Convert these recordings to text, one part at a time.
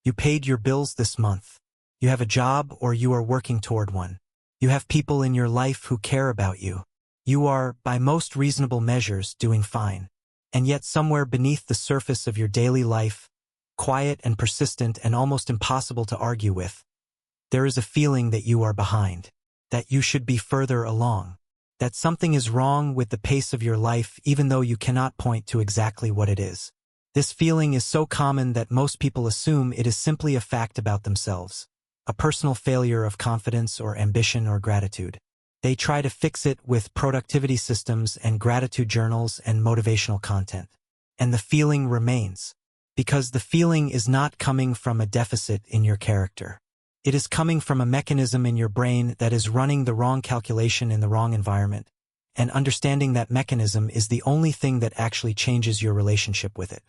You paid your bills this month. You have a job or you are working toward one. You have people in your life who care about you. You are, by most reasonable measures, doing fine. And yet somewhere beneath the surface of your daily life, quiet and persistent and almost impossible to argue with, there is a feeling that you are behind, that you should be further along, that something is wrong with the pace of your life even though you cannot point to exactly what it is. This feeling is so common that most people assume it is simply a fact about themselves, a personal failure of confidence or ambition or gratitude. They try to fix it with productivity systems and gratitude journals and motivational content. And the feeling remains, because the feeling is not coming from a deficit in your character. It is coming from a mechanism in your brain that is running the wrong calculation in the wrong environment, and understanding that mechanism is the only thing that actually changes your relationship with it.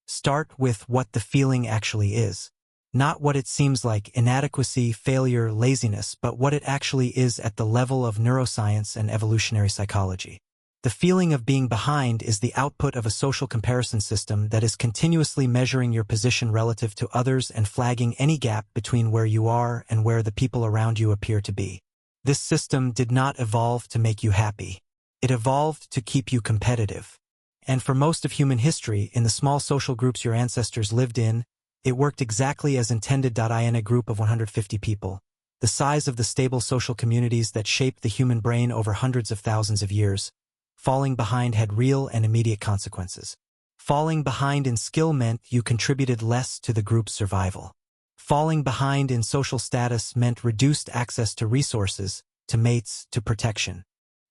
Start with what the feeling actually is. Not what it seems like, inadequacy, failure, laziness, but what it actually is at the level of neuroscience and evolutionary psychology. The feeling of being behind is the output of a social comparison system that is continuously measuring your position relative to others and flagging any gap between where you are and where the people around you appear to be. This system did not evolve to make you happy. It evolved to keep you competitive. And for most of human history, in the small social groups your ancestors lived in, it worked exactly as intended. In a group of 150 people, the size of the stable social communities that shaped the human brain over hundreds of thousands of years, falling behind had real and immediate consequences. Falling behind in skill meant you contributed less to the group's survival. Falling behind in social status meant reduced access to resources, to mates, to protection.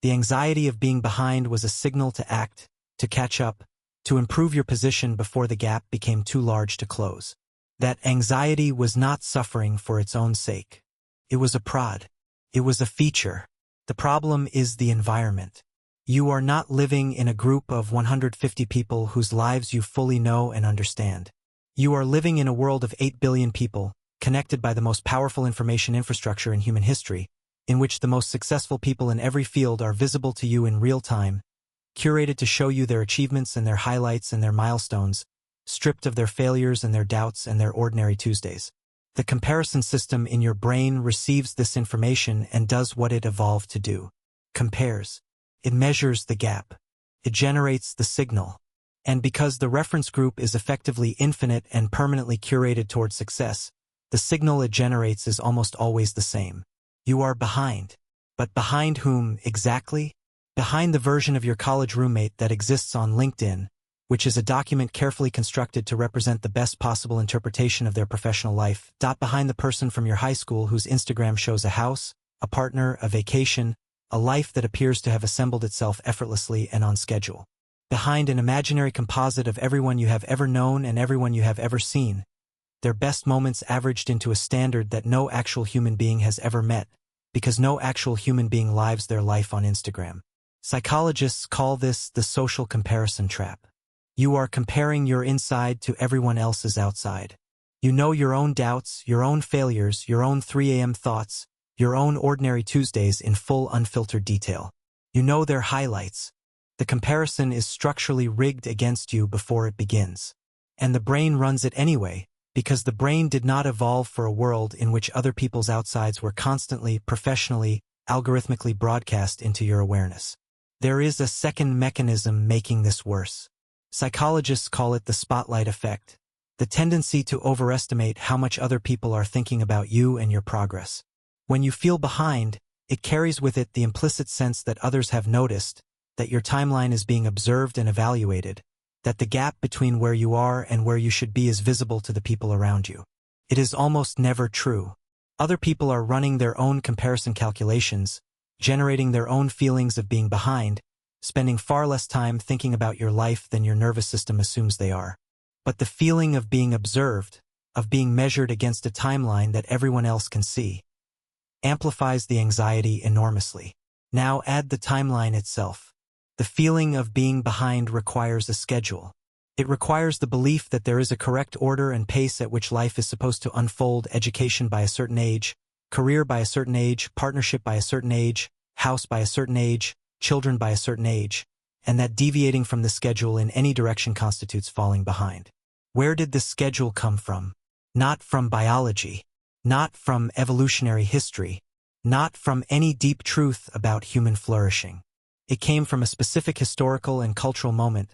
The anxiety of being behind was a signal to act, to catch up, to improve your position before the gap became too large to close. That anxiety was not suffering for its own sake. It was a prod. It was a feature. The problem is the environment. You are not living in a group of 150 people whose lives you fully know and understand. You are living in a world of 8 billion people, connected by the most powerful information infrastructure in human history, in which the most successful people in every field are visible to you in real time, curated to show you their achievements and their highlights and their milestones, stripped of their failures and their doubts and their ordinary Tuesdays. The comparison system in your brain receives this information and does what it evolved to do. Compares. It measures the gap. It generates the signal. And because the reference group is effectively infinite and permanently curated toward success, the signal it generates is almost always the same. You are behind. But behind whom, exactly? Behind the version of your college roommate that exists on LinkedIn, which is a document carefully constructed to represent the best possible interpretation of their professional life. Behind the person from your high school whose Instagram shows a house, a partner, a vacation, a life that appears to have assembled itself effortlessly and on schedule. Behind an imaginary composite of everyone you have ever known and everyone you have ever seen, their best moments averaged into a standard that no actual human being has ever met, because no actual human being lives their life on Instagram. Psychologists call this the social comparison trap. You are comparing your inside to everyone else's outside. You know your own doubts, your own failures, your own 3 a.m. thoughts, your own ordinary Tuesdays in full unfiltered detail. You know their highlights. The comparison is structurally rigged against you before it begins. And the brain runs it anyway, because the brain did not evolve for a world in which other people's outsides were constantly, professionally, algorithmically broadcast into your awareness. There is a second mechanism making this worse. Psychologists call it the spotlight effect, the tendency to overestimate how much other people are thinking about you and your progress. When you feel behind, it carries with it the implicit sense that others have noticed, that your timeline is being observed and evaluated, that the gap between where you are and where you should be is visible to the people around you. It is almost never true. Other people are running their own comparison calculations, generating their own feelings of being behind, spending far less time thinking about your life than your nervous system assumes they are. But the feeling of being observed, of being measured against a timeline that everyone else can see, amplifies the anxiety enormously. Now add the timeline itself. The feeling of being behind requires a schedule. It requires the belief that there is a correct order and pace at which life is supposed to unfold: education by a certain age, career by a certain age, partnership by a certain age, house by a certain age, children by a certain age, and that deviating from the schedule in any direction constitutes falling behind. Where did this schedule come from? not from biology, not from evolutionary history, not from any deep truth about human flourishing. It came from a specific historical and cultural moment: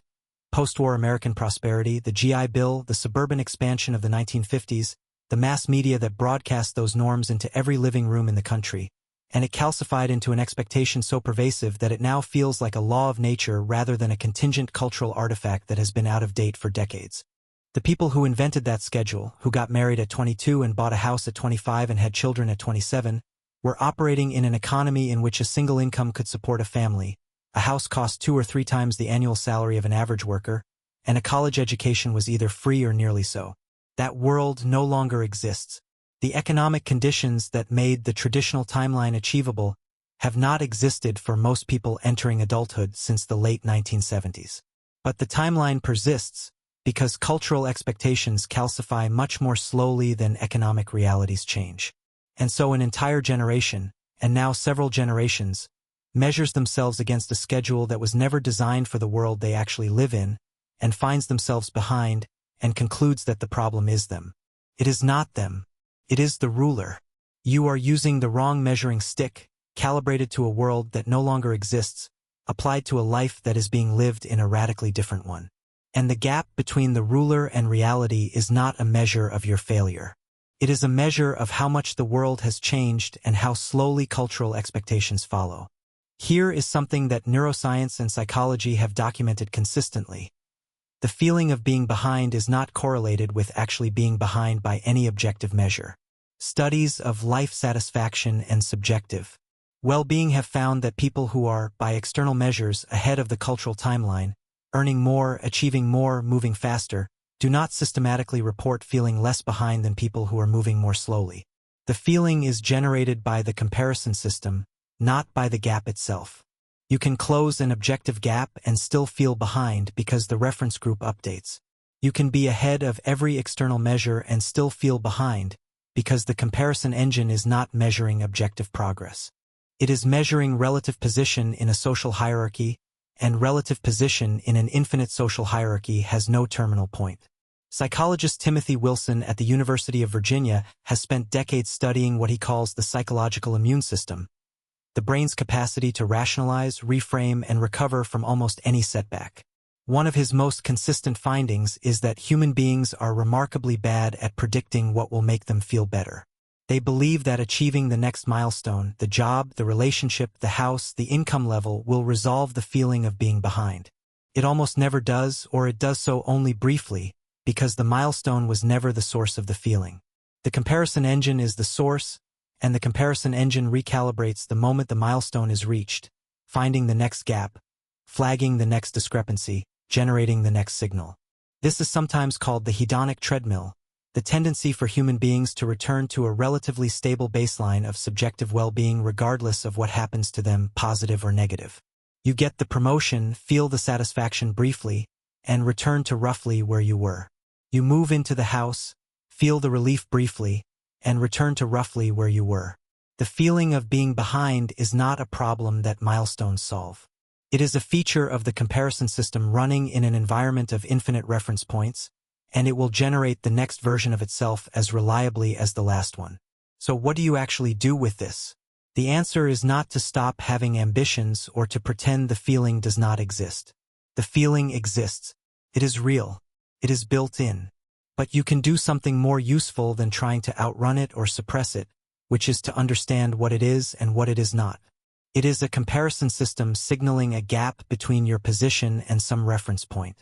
post-war American prosperity, the GI Bill, the suburban expansion of the 1950s, the mass media that broadcast those norms into every living room in the country, and it calcified into an expectation so pervasive that it now feels like a law of nature rather than a contingent cultural artifact that has been out of date for decades. The people who invented that schedule, who got married at 22 and bought a house at 25 and had children at 27, were operating in an economy in which a single income could support a family, a house cost 2 or 3 times the annual salary of an average worker, and a college education was either free or nearly so. That world no longer exists. The economic conditions that made the traditional timeline achievable have not existed for most people entering adulthood since the late 1970s. But the timeline persists because cultural expectations calcify much more slowly than economic realities change. And so an entire generation, and now several generations, measures themselves against a schedule that was never designed for the world they actually live in, and finds themselves behind, and concludes that the problem is them. It is not them. It is the ruler. You are using the wrong measuring stick, calibrated to a world that no longer exists, applied to a life that is being lived in a radically different one. And the gap between the ruler and reality is not a measure of your failure. It is a measure of how much the world has changed and how slowly cultural expectations follow. Here is something that neuroscience and psychology have documented consistently. The feeling of being behind is not correlated with actually being behind by any objective measure. Studies of life satisfaction and subjective well-being have found that people who are, by external measures, ahead of the cultural timeline, earning more, achieving more, moving faster, do not systematically report feeling less behind than people who are moving more slowly. The feeling is generated by the comparison system, not by the gap itself. You can close an objective gap and still feel behind because the reference group updates. You can be ahead of every external measure and still feel behind because the comparison engine is not measuring objective progress. It is measuring relative position in a social hierarchy, and relative position in an infinite social hierarchy has no terminal point. Psychologist Timothy Wilson at the University of Virginia has spent decades studying what he calls the psychological immune system, the brain's capacity to rationalize, reframe, and recover from almost any setback. One of his most consistent findings is that human beings are remarkably bad at predicting what will make them feel better. They believe that achieving the next milestone, the job, the relationship, the house, the income level, will resolve the feeling of being behind. It almost never does, or it does so only briefly, because the milestone was never the source of the feeling. The comparison engine is the source, and the comparison engine recalibrates the moment the milestone is reached, finding the next gap, flagging the next discrepancy, generating the next signal. This is sometimes called the hedonic treadmill, the tendency for human beings to return to a relatively stable baseline of subjective well-being regardless of what happens to them, positive or negative. You get the promotion, feel the satisfaction briefly, and return to roughly where you were. You move into the house, feel the relief briefly, and return to roughly where you were. The feeling of being behind is not a problem that milestones solve. It is a feature of the comparison system running in an environment of infinite reference points, and it will generate the next version of itself as reliably as the last one. So what do you actually do with this? The answer is not to stop having ambitions or to pretend the feeling does not exist. The feeling exists. It is real. It is built in. But you can do something more useful than trying to outrun it or suppress it, which is to understand what it is and what it is not. It is a comparison system signaling a gap between your position and some reference point.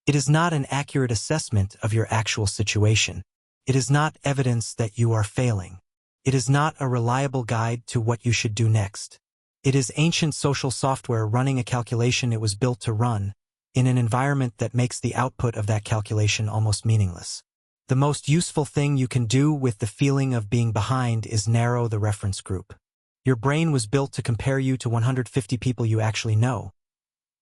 It is not an accurate assessment of your actual situation. It is not evidence that you are failing. It is not a reliable guide to what you should do next. It is ancient social software running a calculation it was built to run, in an environment that makes the output of that calculation almost meaningless. The most useful thing you can do with the feeling of being behind is narrow the reference group. Your brain was built to compare you to 150 people you actually know.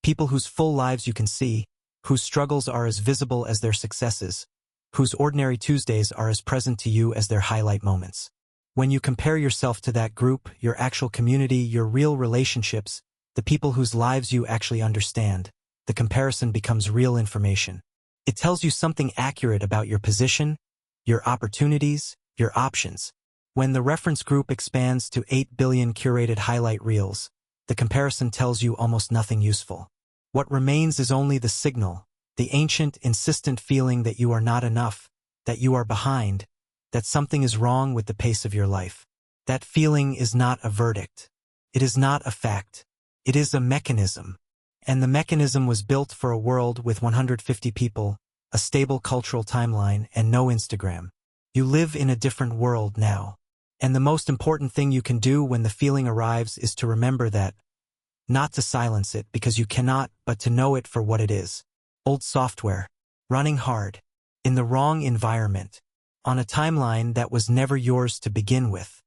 People whose full lives you can see, whose struggles are as visible as their successes, whose ordinary Tuesdays are as present to you as their highlight moments. When you compare yourself to that group, your actual community, your real relationships, the people whose lives you actually understand, the comparison becomes real information. It tells you something accurate about your position, your opportunities, your options. When the reference group expands to 8 billion curated highlight reels, the comparison tells you almost nothing useful. What remains is only the signal, the ancient, insistent feeling that you are not enough, that you are behind, that something is wrong with the pace of your life. That feeling is not a verdict. It is not a fact. It is a mechanism. And the mechanism was built for a world with 150 people, a stable cultural timeline, and no Instagram. You live in a different world now. And the most important thing you can do when the feeling arrives is to remember that, not to silence it because you cannot, but to know it for what it is. Old software, running hard, in the wrong environment, on a timeline that was never yours to begin with.